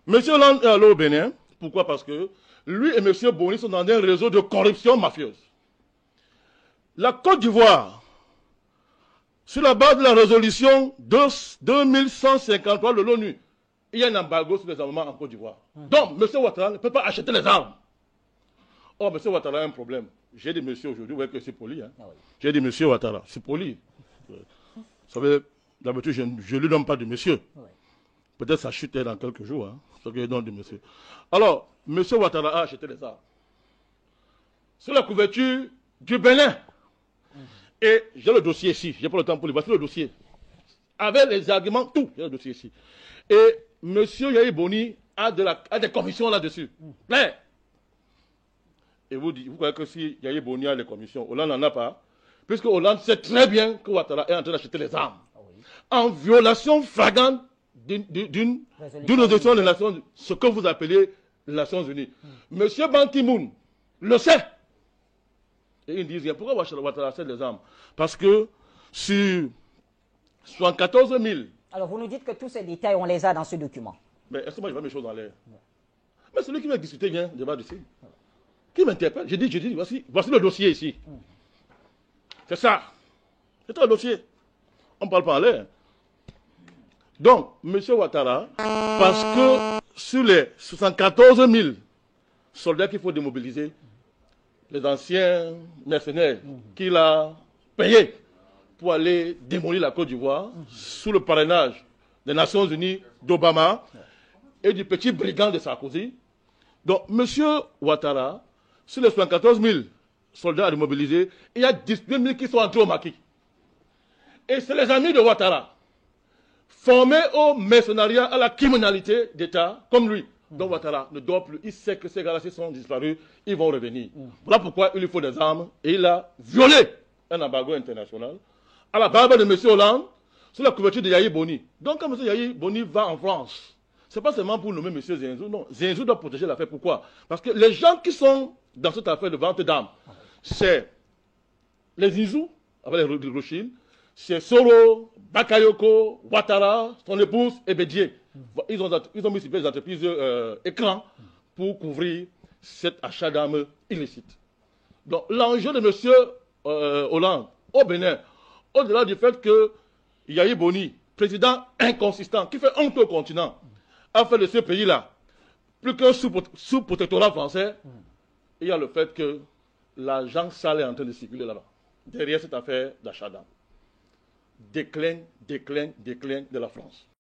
Monsieur Hollande est allé au Bénin. Pourquoi? Parce que lui et Monsieur Boni sont dans un réseau de corruption mafieuse. La Côte d'Ivoire, sur la base de la résolution 2153 de l'ONU, il y a un embargo sur les armements en Côte d'Ivoire. Donc, M. Ouattara ne peut pas acheter les armes. Or, M. Ouattara a un problème. J'ai dit monsieur aujourd'hui, vous voyez que c'est poli. Hein? Ah oui. J'ai dit monsieur Ouattara, c'est poli. Vous savez, d'habitude, je ne lui donne pas de monsieur. Oui. Peut-être ça chute dans quelques jours. Hein? Ce que je donne de monsieur. Alors, M. Ouattara a acheté les armes. Sur la couverture du Bénin. Et j'ai le dossier ici. Je n'ai pas le temps pour lui. Voici le dossier. Avec les arguments, tout. J'ai le dossier ici. Et M. Yahi Boni a des commissions là-dessus. Mais, et vous croyez que si Yahi Boni a des commissions, Hollande n'en a pas? Puisque Hollande sait très bien que Ouattara est en train d'acheter les armes. Ah oui. En violation flagrante d'une résolution des Nations Unies, ce que vous appelez les Nations Unies. M. Ban Ki-moon le sait. Et ils disent rien. Pourquoi Ouattara achète les armes? Parce que sur 74 000... Alors vous nous dites que tous ces détails, on les a dans ce document. Mais est-ce que moi je vois mes choses dans l'air? Mais celui qui veut discuter vient débattre ici. Qui m'interpelle? J'ai dit, voici le dossier ici. C'est ça. C'est un dossier. On ne parle pas en l'air. Donc, M. Ouattara, parce que sur les 74 000 soldats qu'il faut démobiliser, les anciens mercenaires qu'il a payés pour aller démolir la Côte d'Ivoire sous le parrainage des Nations Unies, d'Obama et du petit brigand de Sarkozy. Donc, M. Ouattara, sur les 74 000 soldats à démobiliser, il y a 18 000 qui sont entrés au maquis. Et c'est les amis de Ouattara, formés au mercenariat, à la criminalité d'État, comme lui. Donc Ouattara ne dort plus. Il sait que ces gars-là, s'ils sont disparus, ils vont revenir. Voilà pourquoi il lui faut des armes. Et il a violé un embargo international à la barbe de M. Hollande sur la couverture de Yahi Boni. Donc quand M. Yahi Boni va en France, ce n'est pas seulement pour nommer M. Zenzou. Non, Zenzou doit protéger l'affaire. Pourquoi? Parce que les gens qui sont dans cette affaire de vente d'armes, c'est les Zizou, avec les Rochines, c'est Soro, Bakayoko, Ouattara, son épouse et Bédier. Ils ont mis sur les entreprises écran pour couvrir cet achat d'armes illicite. Donc l'enjeu de M. Hollande au Bénin, au-delà du fait que Yahi Boni, président inconsistant, qui fait honte au continent, a fait de ce pays-là plus qu'un sous-protectorat français, il y a le fait que l'argent sale est en train de circuler là-bas, derrière cette affaire d'achat d'armes. Déclin de la France.